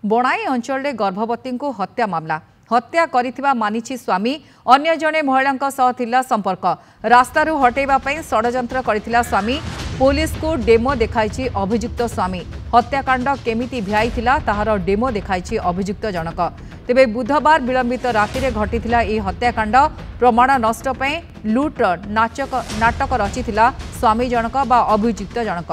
बणाई अंचल गर्भवती को हत्या मामला हत्या करिथिबा मानिछि स्वामी अन्य जने महिला सह थिला संपर्क रास्तारू हटेबा पई षडयंत्र करिथिला स्वामी पुलिस को डेमो देखाइछि अभियुक्त स्वामी हत्याकांड केमिति भियाइथिला ताहार डेमो देखाइछि अभियुक्त जनक तेबे बुधवार विलंबित राति घटिथिला ए हत्याकांड प्रमाण नष्ट पई लूट नाटक रचिथिला स्वामी जनक बा अभियुक्त जनक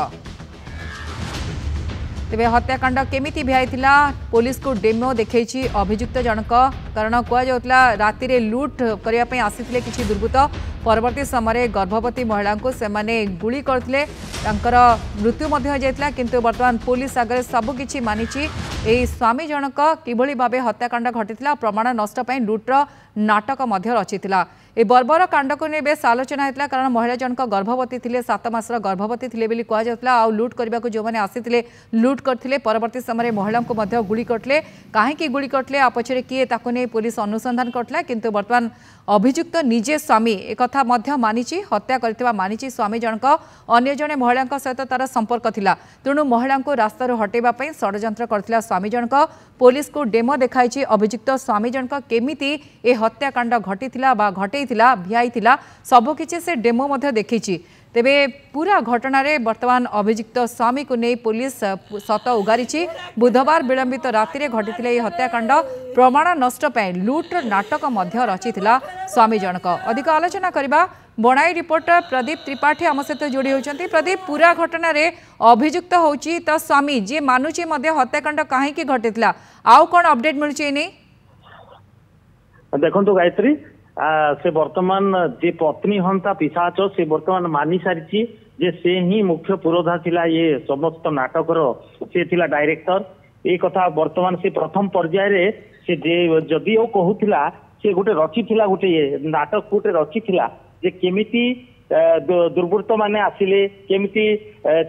तेबे हत्याकांड केमिति भियाइथिला पुलिस को डेमो देखैछि अभियुक्त जनक कारण कुआजाउतला राति रे लूट करिया पई आसीथिले किछि दुर्बृत्त परवर्ती समय गर्भवती महिला को सेमाने गुली करथिले तांकर मृत्यु मध्य हो जायतिला किंतु वर्तमान पुलिस आगे सबकिछि मानिछि एही स्वामी जनक किभଳି भाबे हत्याकांड घटिथिला प्रमाण नष्ट पई लूटर नाटक मध्य रचिथिला ए बर्बर कांड को बेस आलोचना होता कारण महिला जनक गर्भवती थिले 7 मासर गर्भवती थिले बेली कहा जाउतला आ लूट करबा को जो माने आसीथिले लूट करथिले परवर्ती समय महिला को मध्य गुली करथिले काहेकि गुली करथिले आ पछरे किए ताको नै पुलिस अनुसंधान करथिला किंतु वर्तमान अभियुक्त निजे स्वामी एक कथा मध्य मानिछि हत्या करथिबा मानिछि स्वामी जनक अन्य जने महिला सहित तार संपर्क थिला तेणु महिला को रास्तारू हटेबा पई षडयंत्र करथिला स्वामी जनक पुलिस को डेमो देखाइछि अभियुक्त स्वामी जनक केमिति ए हत्याकांड घटिथिला बा घटेइथिला भियाइथिला सबकिछि से डेमो मध्य देखिछि तेबे पूरा घटना रे वर्तमान अभियुक्त स्वामी को नहीं पुलिस सत उगारी बुधवार विलंबित राति घटी हत्याकांड प्रमाण नष्ट पे लूट नाटक मध्य रचिथिला स्वामी जनक अधिक आलोचना करबा बणाई रिपोर्टर प्रदीप त्रिपाठी आम सहित जोड़ी होती प्रदीप पूरा घटना रे अभियुक्त होची तो स्वामी जे मानुची मध्य हत्याकांड कहीं घटिथिला आउ कौन अपडेट मिलुची नै देखंतु गायत्री से वर्तमान जे पत्नी हंता पिशाच से वर्तमान मानि सारी जे से ही मुख्य पुरोधा थिला ये समस्त नाटकर से थिला डायरेक्टर ए कथा वर्तमान से प्रथम पर्याय रे से जे जदि ओ कहूथिला से गोटे रची थिला गोटे नाटक गोटे रची थिला जे केमिति दुर्बृत्त माने आसिले केमिति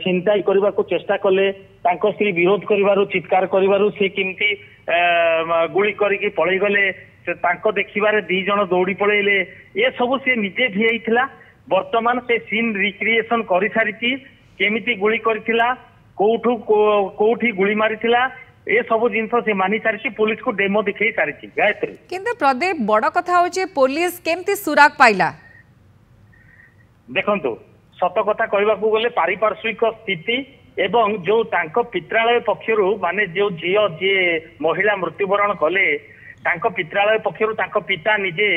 छिनताई करबा को चेष्टा कले तांको स्त्री विरोध करिवारु चित्कार करिवारु से केमिति गुली करिकि पळै गले से तांको देखिबारे 2 जण दौड़ी पळैले ए सब से निजे भियाइथिला वर्तमान से सीन रिक्रिएशन करि सारिछि केमिति गुली करथिला कोठी गुली मारिथिला ए सब जिनस से मानि सारिछि पुलिस को डेमो दिखाई सारिछि गायत्री किंतु प्रदीप बड़ कथा होछि पुलिस केमिति सुराग पाइला देखंतु सत कथा कहबा को गले पारिपार्श्विक स्थिति एवं जो तांको पित्रालय पक्षरु माने जो जियो जे महिला मृत्युवरण कले तांको पित्रालय पक्षरु तांको पिता निजे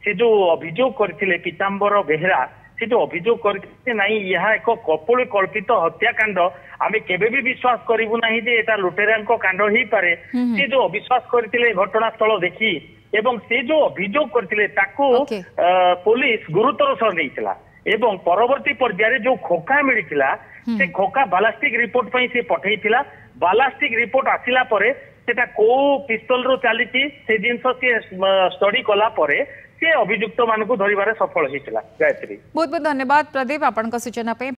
से जो अभियोग करथिले पीतांबर बेहरा से जो अभियोग करथिले नाही यह एक कपोल कल्पित हत्याकांड आमे केबे भी विश्वास करिवु नाही जे एटा लुटेरांको कांड ही पारे से जो अविश्वास करथिले घटनास्थल देखि एवं से जो अभियोग करथिले ताको पुलिस गुरुतर सह नैथिला एवं परवर्ती पर्याय जो खोका मिलिथिला से खोका बालास्टिक रिपोर्ट पई से पठैथिला बालास्टिक रिपोर्ट आसिला परे सेटा को पिस्तल रो चलीची से जिनस से स्टडी कला परे से अभियुक्त मानकु धरिबारे सफल हितला गायत्री बहुत बहुत धन्यवाद प्रदीप आपनका सूचना पे।